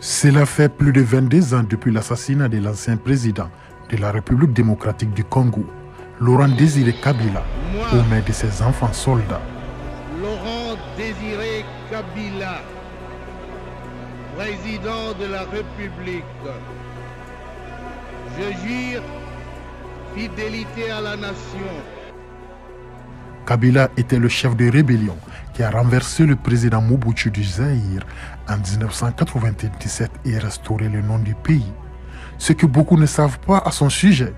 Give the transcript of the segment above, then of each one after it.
Cela fait plus de 22 ans depuis l'assassinat de l'ancien président de la République démocratique du Congo, Laurent Désiré Kabila, aux mains de ses enfants soldats. Laurent Désiré Kabila, président de la République, je jure fidélité à la nation. Kabila était le chef de rébellion qui a renversé le président Mobutu du Zaïre en 1997 et restauré le nom du pays. Ce que beaucoup ne savent pas à son sujet,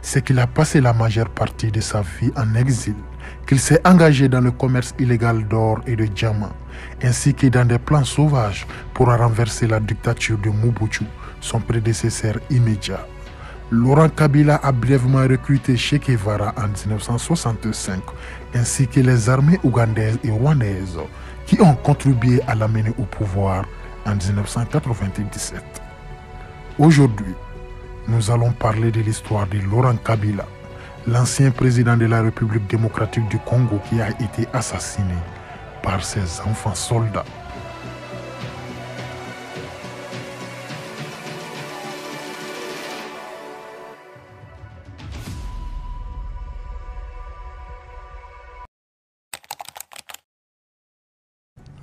c'est qu'il a passé la majeure partie de sa vie en exil, qu'il s'est engagé dans le commerce illégal d'or et de diamants, ainsi que dans des plans sauvages pour renverser la dictature de Mobutu, son prédécesseur immédiat. Laurent Kabila a brièvement recruté Che Guevara en 1965, ainsi que les armées ougandaises et rwandaises qui ont contribué à l'amener au pouvoir en 1997. Aujourd'hui, nous allons parler de l'histoire de Laurent Kabila, l'ancien président de la République démocratique du Congo qui a été assassiné par ses enfants soldats.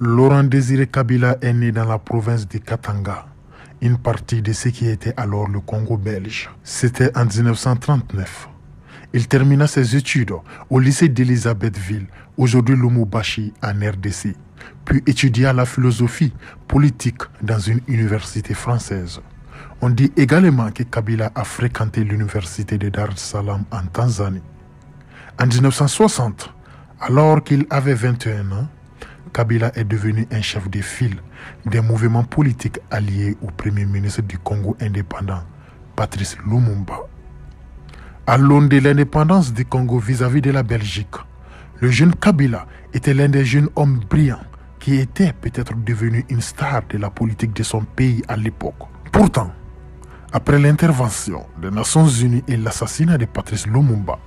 Laurent Désiré Kabila est né dans la province de Katanga, une partie de ce qui était alors le Congo belge. C'était en 1939. Il termina ses études au lycée d'Elisabethville, aujourd'hui Lubumbashi, en RDC, puis étudia la philosophie politique dans une université française. On dit également que Kabila a fréquenté l'université de Dar es Salaam en Tanzanie. En 1960, alors qu'il avait 21 ans, Kabila est devenu un chef de file des mouvements politiques alliés au premier ministre du Congo indépendant, Patrice Lumumba. À l'aune de l'indépendance du Congo vis-à-vis de la Belgique, le jeune Kabila était l'un des jeunes hommes brillants qui était peut-être devenu une star de la politique de son pays à l'époque. Pourtant, après l'intervention des Nations Unies et l'assassinat de Patrice Lumumba,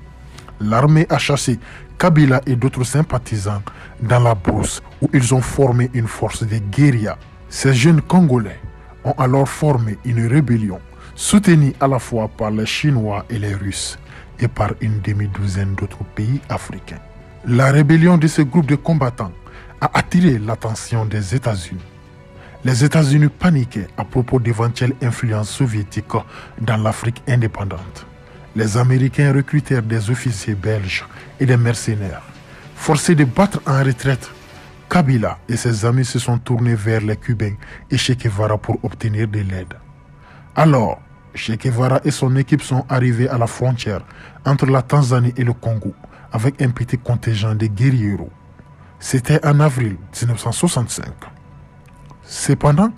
l'armée a chassé Kabila et d'autres sympathisants dans la brousse où ils ont formé une force de guérilla. Ces jeunes Congolais ont alors formé une rébellion soutenue à la fois par les Chinois et les Russes et par une demi-douzaine d'autres pays africains. La rébellion de ce groupe de combattants a attiré l'attention des États-Unis. Les États-Unis paniquaient à propos d'éventuelles influences soviétiques dans l'Afrique indépendante. Les Américains recrutèrent des officiers belges et des mercenaires. Forcés de battre en retraite, Kabila et ses amis se sont tournés vers les Cubains et Che Guevara pour obtenir de l'aide. Alors, Che Guevara et son équipe sont arrivés à la frontière entre la Tanzanie et le Congo avec un petit contingent de guérilleros. C'était en avril 1965. Cependant,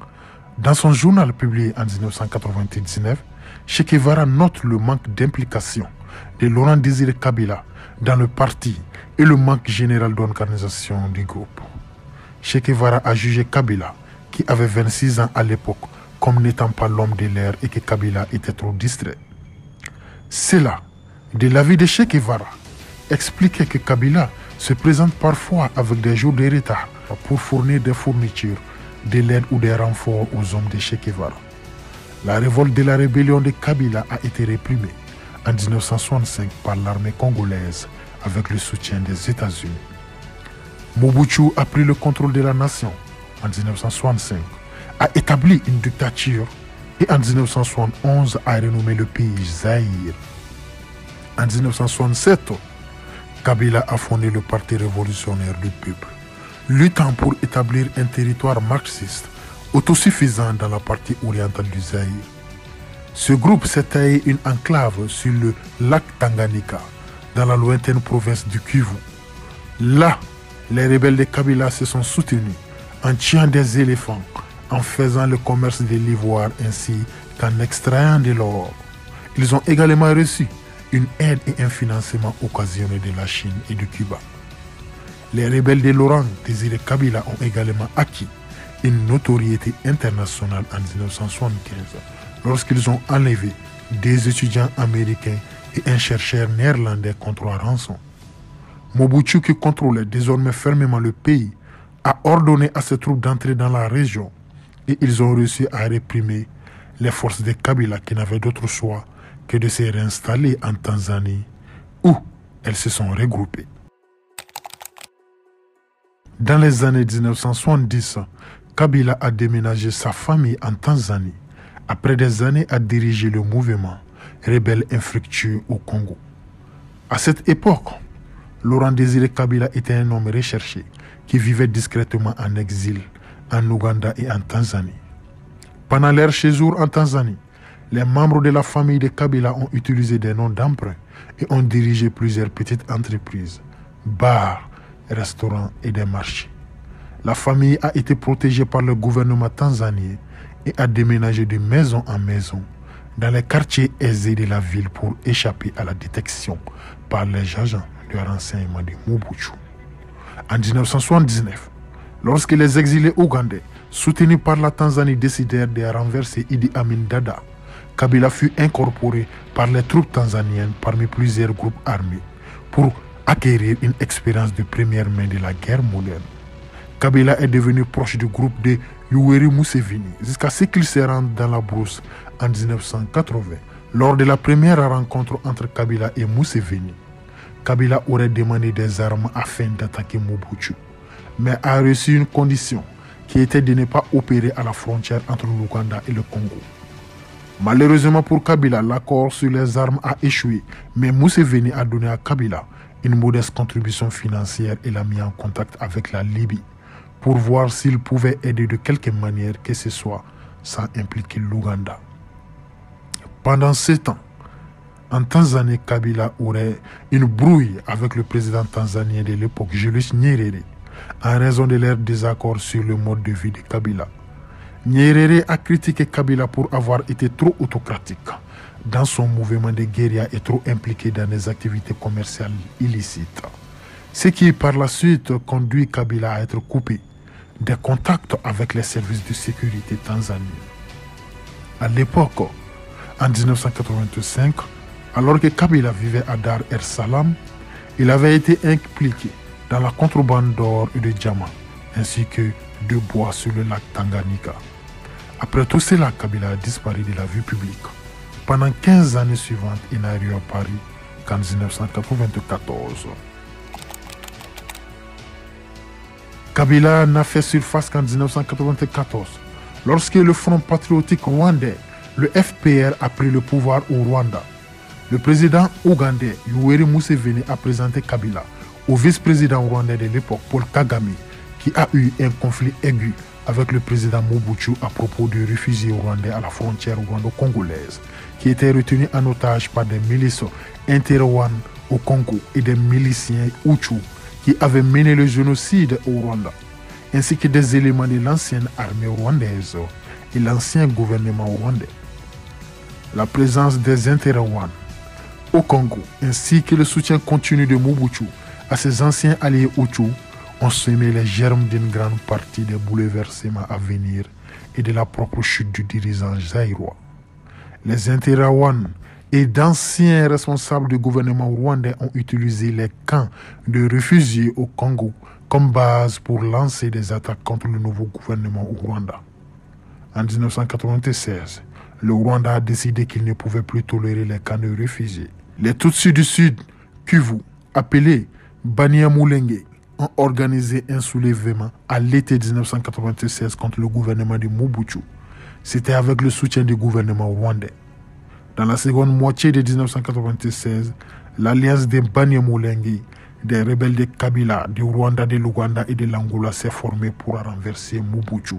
dans son journal publié en 1999, Che Guevara note le manque d'implication de Laurent Désiré Kabila dans le parti et le manque général d'organisation du groupe. Che Guevara a jugé Kabila, qui avait 26 ans à l'époque, comme n'étant pas l'homme de l'air et que Kabila était trop distrait. Cela, de l'avis de Che Guevara, expliquait que Kabila se présente parfois avec des jours de retard pour fournir des fournitures, de l'aide ou des renforts aux hommes de Che Guevara. La révolte de la rébellion de Kabila a été réprimée en 1965 par l'armée congolaise avec le soutien des États-Unis. Mobutu a pris le contrôle de la nation en 1965, a établi une dictature et en 1971 a renommé le pays Zaïre. En 1967, Kabila a fondé le Parti révolutionnaire du peuple, luttant pour établir un territoire marxiste autosuffisant dans la partie orientale du Zaïre. Ce groupe s'est taillé une enclave sur le lac Tanganyika, dans la lointaine province du Kivu. Là, les rebelles de Kabila se sont soutenus en tuant des éléphants, en faisant le commerce de l'ivoire ainsi qu'en extrayant de l'or. Ils ont également reçu une aide et un financement occasionnés de la Chine et du Cuba. Les rebelles de Laurent Désiré Kabila ont également acquis une notoriété internationale en 1975 lorsqu'ils ont enlevé des étudiants américains et un chercheur néerlandais contre la rançon. Mobutu, qui contrôlait désormais fermement le pays, a ordonné à ses troupes d'entrer dans la région et ils ont réussi à réprimer les forces de Kabila qui n'avaient d'autre choix que de se réinstaller en Tanzanie où elles se sont regroupées. Dans les années 1970, Kabila a déménagé sa famille en Tanzanie après des années à diriger le mouvement rebelle infructueux au Congo. À cette époque, Laurent Désiré Kabila était un homme recherché qui vivait discrètement en exil en Ouganda et en Tanzanie. Pendant leur séjour en Tanzanie, les membres de la famille de Kabila ont utilisé des noms d'emprunt et ont dirigé plusieurs petites entreprises, bars, restaurants et des marchés. La famille a été protégée par le gouvernement tanzanien et a déménagé de maison en maison dans les quartiers aisés de la ville pour échapper à la détection par les agents de renseignement de Mobutu. En 1979, lorsque les exilés ougandais, soutenus par la Tanzanie, décidèrent de renverser Idi Amin Dada, Kabila fut incorporé par les troupes tanzaniennes parmi plusieurs groupes armés pour acquérir une expérience de première main de la guerre moderne. Kabila est devenu proche du groupe de Yoweri Museveni jusqu'à ce qu'il se rende dans la brousse en 1980. Lors de la première rencontre entre Kabila et Museveni, Kabila aurait demandé des armes afin d'attaquer Mobutu, mais a reçu une condition qui était de ne pas opérer à la frontière entre l'Ouganda et le Congo. Malheureusement pour Kabila, l'accord sur les armes a échoué, mais Museveni a donné à Kabila une modeste contribution financière et l'a mis en contact avec la Libye pour voir s'il pouvait aider de quelque manière que ce soit sans impliquer l'Ouganda. Pendant ce temps, en Tanzanie, Kabila aurait une brouille avec le président tanzanien de l'époque, Julius Nyerere, en raison de leur désaccord sur le mode de vie de Kabila. Nyerere a critiqué Kabila pour avoir été trop autocratique dans son mouvement de guérilla et trop impliqué dans des activités commerciales illicites. Ce qui par la suite conduit Kabila à être coupé des contacts avec les services de sécurité tanzaniens. À l'époque, en 1985, alors que Kabila vivait à Dar es Salaam, il avait été impliqué dans la contrebande d'or et de diamants, ainsi que de bois sur le lac Tanganyika. Après tout cela, Kabila a disparu de la vue publique. Pendant 15 années suivantes, il n'a réapparu qu'en 1994. Kabila n'a fait surface qu'en 1994, lorsque le Front patriotique rwandais, le FPR, a pris le pouvoir au Rwanda. Le président ougandais Yoweri Museveni a présenté Kabila au vice-président rwandais de l'époque, Paul Kagame, qui a eu un conflit aigu avec le président Mobutu à propos de réfugiés rwandais à la frontière rwando-congolaise, qui étaient retenus en otage par des milices inter-Rwanda au Congo et des miliciens Hutu qui avaient mené le génocide au Rwanda, ainsi que des éléments de l'ancienne armée rwandaise et l'ancien gouvernement rwandais. La présence des inter-Rwanda au Congo, ainsi que le soutien continu de Mobutu à ses anciens alliés Hutu, ont semé les germes d'une grande partie des bouleversements à venir et de la propre chute du dirigeant zaïrois. Les inter-Rwandais et d'anciens responsables du gouvernement rwandais ont utilisé les camps de réfugiés au Congo comme base pour lancer des attaques contre le nouveau gouvernement au Rwanda. En 1996, le Rwanda a décidé qu'il ne pouvait plus tolérer les camps de réfugiés. Les Tutsis du Sud, Kivu, appelés Banyamulenge, ont organisé un soulèvement à l'été 1996 contre le gouvernement de Mobutu. C'était avec le soutien du gouvernement rwandais. Dans la seconde moitié de 1996, l'alliance des Banyamulenge, des rebelles de Kabila, du Rwanda, de l'Ouganda et de l'Angola s'est formée pour renverser Mobutu.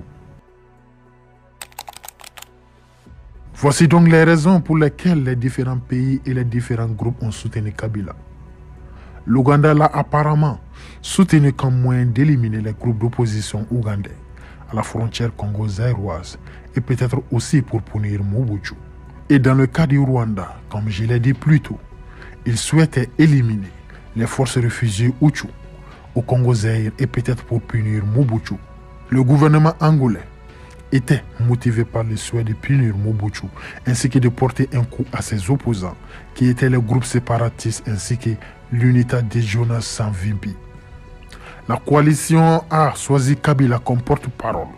Voici donc les raisons pour lesquelles les différents pays et les différents groupes ont soutenu Kabila. L'Ouganda l'a apparemment soutenu comme moyen d'éliminer les groupes d'opposition ougandais à la frontière congo-zaïroise et peut-être aussi pour punir Mobutu. Et dans le cas du Rwanda, comme je l'ai dit plus tôt, il souhaitait éliminer les forces réfugiées Hutu au Congo-Zaïre et peut-être pour punir Mobutu. Le gouvernement angolais était motivé par le souhait de punir Mobutu ainsi que de porter un coup à ses opposants qui étaient les groupes séparatistes ainsi que l'unité de Jonas Savimbi. La coalition a choisi Kabila comme porte-parole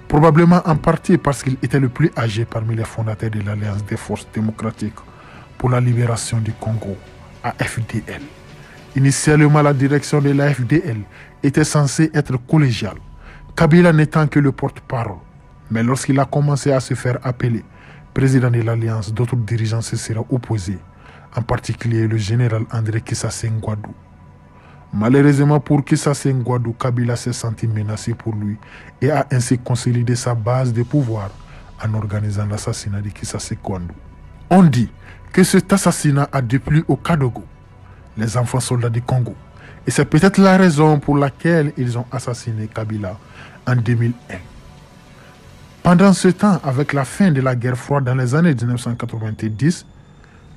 Probablement en partie parce qu'il était le plus âgé parmi les fondateurs de l'Alliance des forces démocratiques pour la libération du Congo, AFDL. Initialement, la direction de l'AFDL était censée être collégiale, Kabila n'étant que le porte-parole. Mais lorsqu'il a commencé à se faire appeler président de l'Alliance, d'autres dirigeants se seraient opposés, en particulier le général André Kissassé Ngwadou. Malheureusement pour Kissassé Ngwadou, Kabila s'est senti menacé pour lui et a ainsi consolidé sa base de pouvoir en organisant l'assassinat de Kissassé Ngwadou. On dit que cet assassinat a déplu au Kadogo, les enfants soldats du Congo. Et c'est peut-être la raison pour laquelle ils ont assassiné Kabila en 2001. Pendant ce temps, avec la fin de la guerre froide dans les années 1990,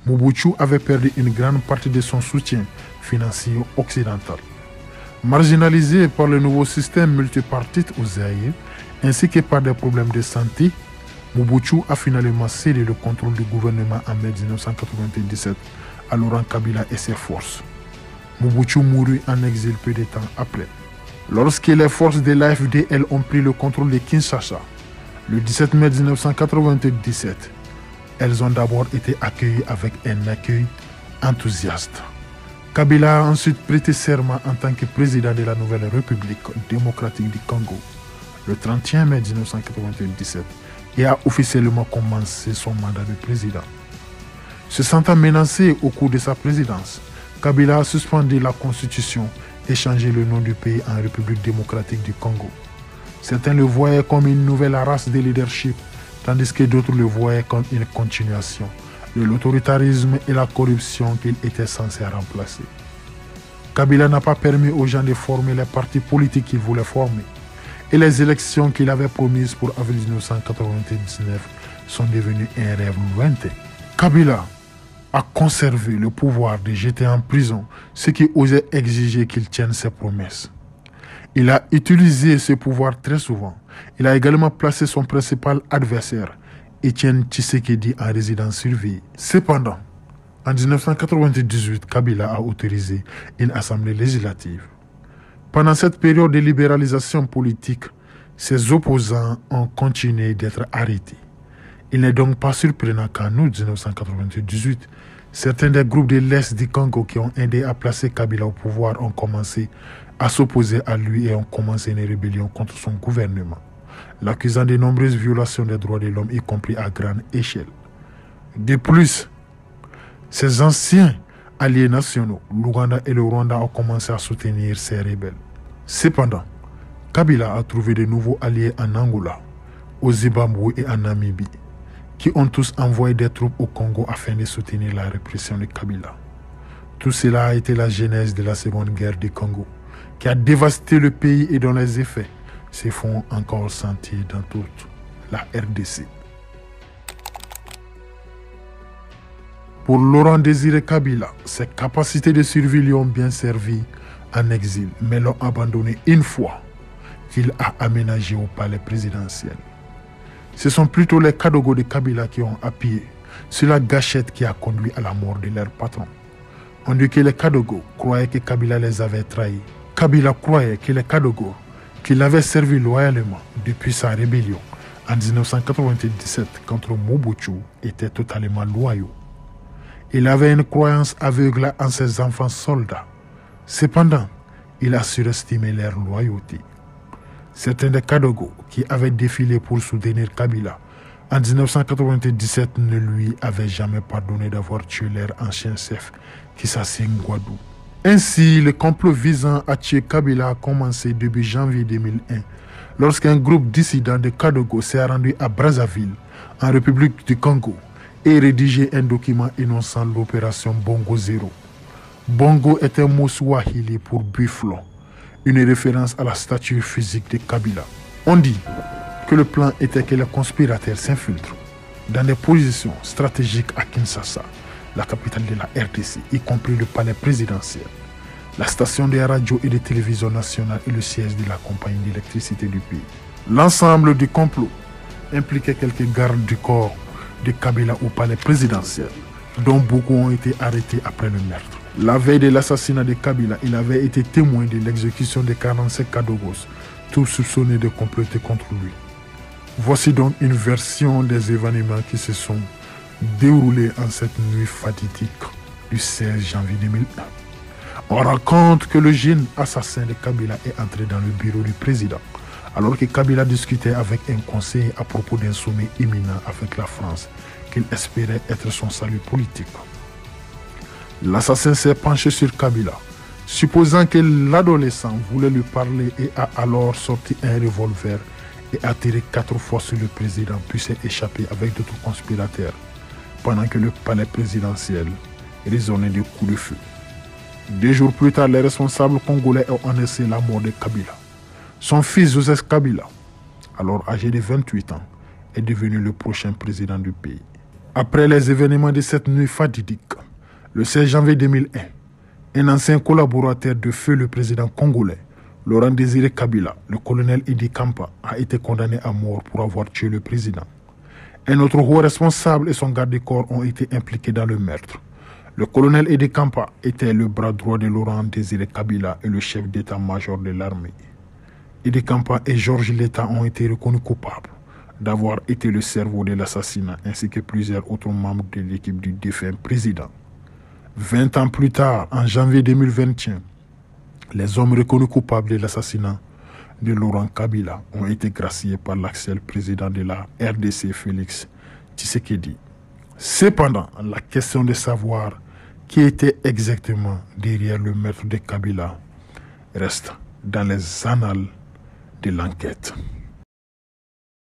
Mobutu avait perdu une grande partie de son soutien financier occidental. Marginalisé par le nouveau système multipartite au Zaïre, ainsi que par des problèmes de santé, Mobutu a finalement cédé le contrôle du gouvernement en mai 1997 à Laurent Kabila et ses forces. Mobutu mourut en exil peu de temps après. Lorsque les forces de l'AFDL ont pris le contrôle de Kinshasa, le 17 mai 1997, elles ont d'abord été accueillies avec un accueil enthousiaste. Kabila a ensuite prêté serment en tant que président de la Nouvelle République démocratique du Congo le 31 mai 1997 et a officiellement commencé son mandat de président. Se sentant menacé au cours de sa présidence, Kabila a suspendu la constitution et changé le nom du pays en République démocratique du Congo. Certains le voyaient comme une nouvelle race de leadership, tandis que d'autres le voyaient comme une continuation de l'autoritarisme et la corruption qu'il était censé remplacer. Kabila n'a pas permis aux gens de former les partis politiques qu'il voulait former, et les élections qu'il avait promises pour avril 1999 sont devenues un rêve lointain. Kabila a conservé le pouvoir de jeter en prison ceux qui osaient exiger qu'il tienne ses promesses. Il a utilisé ce pouvoir très souvent. Il a également placé son principal adversaire, Étienne Tshisekedi, en résidence surveillée. Cependant, en 1998, Kabila a autorisé une assemblée législative. Pendant cette période de libéralisation politique, ses opposants ont continué d'être arrêtés. Il n'est donc pas surprenant qu'en août 1998, certains des groupes de l'Est du Congo qui ont aidé à placer Kabila au pouvoir ont commencé à s'opposer à lui et ont commencé une rébellion contre son gouvernement, l'accusant de nombreuses violations des droits de l'homme, y compris à grande échelle. De plus, ses anciens alliés nationaux, l'Ouganda et le Rwanda, ont commencé à soutenir ces rebelles. Cependant, Kabila a trouvé de nouveaux alliés en Angola, au Zimbabwe et en Namibie, qui ont tous envoyé des troupes au Congo afin de soutenir la répression de Kabila. Tout cela a été la genèse de la Seconde Guerre du Congo, qui a dévasté le pays et dont les effets se font encore sentir dans toute la RDC. Pour Laurent Désiré Kabila, ses capacités de survie lui ont bien servi en exil, mais l'ont abandonné une fois qu'il a aménagé au palais présidentiel. Ce sont plutôt les Kadogo de Kabila qui ont appuyé sur la gâchette qui a conduit à la mort de leur patron. On dit que les Kadogo croyaient que Kabila les avait trahis. Kabila croyait que les Kadogo, qui l'avaient servi loyalement depuis sa rébellion en 1997 contre Mobutu, étaient totalement loyaux. Il avait une croyance aveugle en ses enfants soldats. Cependant, il a surestimé leur loyauté. Certains des Kadogo qui avaient défilé pour soutenir Kabila en 1997 ne lui avaient jamais pardonné d'avoir tué leur ancien chef, Kissassé Ngwadou. Ainsi, le complot visant à tuer Kabila a commencé début janvier 2001, lorsqu'un groupe dissident de Kadogo s'est rendu à Brazzaville, en République du Congo, et rédigé un document énonçant l'opération Bongo Zero. Bongo est un mot swahili pour buffle, une référence à la stature physique de Kabila. On dit que le plan était que les conspirateurs s'infiltrent dans des positions stratégiques à Kinshasa, la capitale de la RDC, y compris le palais présidentiel, la station de radio et de télévision nationale et le siège de la compagnie d'électricité du pays. L'ensemble du complot impliquait quelques gardes du corps de Kabila au palais présidentiel, dont beaucoup ont été arrêtés après le meurtre. La veille de l'assassinat de Kabila, il avait été témoin de l'exécution de 45 Kadogos, tous soupçonnés de comploter contre lui. Voici donc une version des événements qui se sont déroulés en cette nuit fatidique du 16 janvier 2001. On raconte que le jeune assassin de Kabila est entré dans le bureau du président, alors que Kabila discutait avec un conseiller à propos d'un sommet imminent avec la France, qu'il espérait être son salut politique. L'assassin s'est penché sur Kabila, supposant que l'adolescent voulait lui parler et a alors sorti un revolver et a tiré 4 fois sur le président, puis s'est échappé avec d'autres conspirateurs, pendant que le palais présidentiel résonnait de coups de feu. 2 jours plus tard, les responsables congolais ont annoncé la mort de Kabila. Son fils Joseph Kabila, alors âgé de 28 ans, est devenu le prochain président du pays. Après les événements de cette nuit fatidique, le 16 janvier 2001, un ancien collaborateur de feu le président congolais, Laurent Désiré Kabila, le colonel Idi Kampa, a été condamné à mort pour avoir tué le président. Un autre haut responsable et son garde-corps ont été impliqués dans le meurtre. Le colonel Idi Kampa était le bras droit de Laurent Désiré Kabila et le chef d'état-major de l'armée. Idi Kampa et Georges Leta ont été reconnus coupables d'avoir été le cerveau de l'assassinat ainsi que plusieurs autres membres de l'équipe du défunt président. 20 ans plus tard, en janvier 2021, les hommes reconnus coupables de l'assassinat de Laurent Kabila ont été graciés par l'actuel président de la RDC, Félix Tshisekedi. Cependant, la question de savoir qui était exactement derrière le meurtre de Kabila reste dans les annales de l'enquête.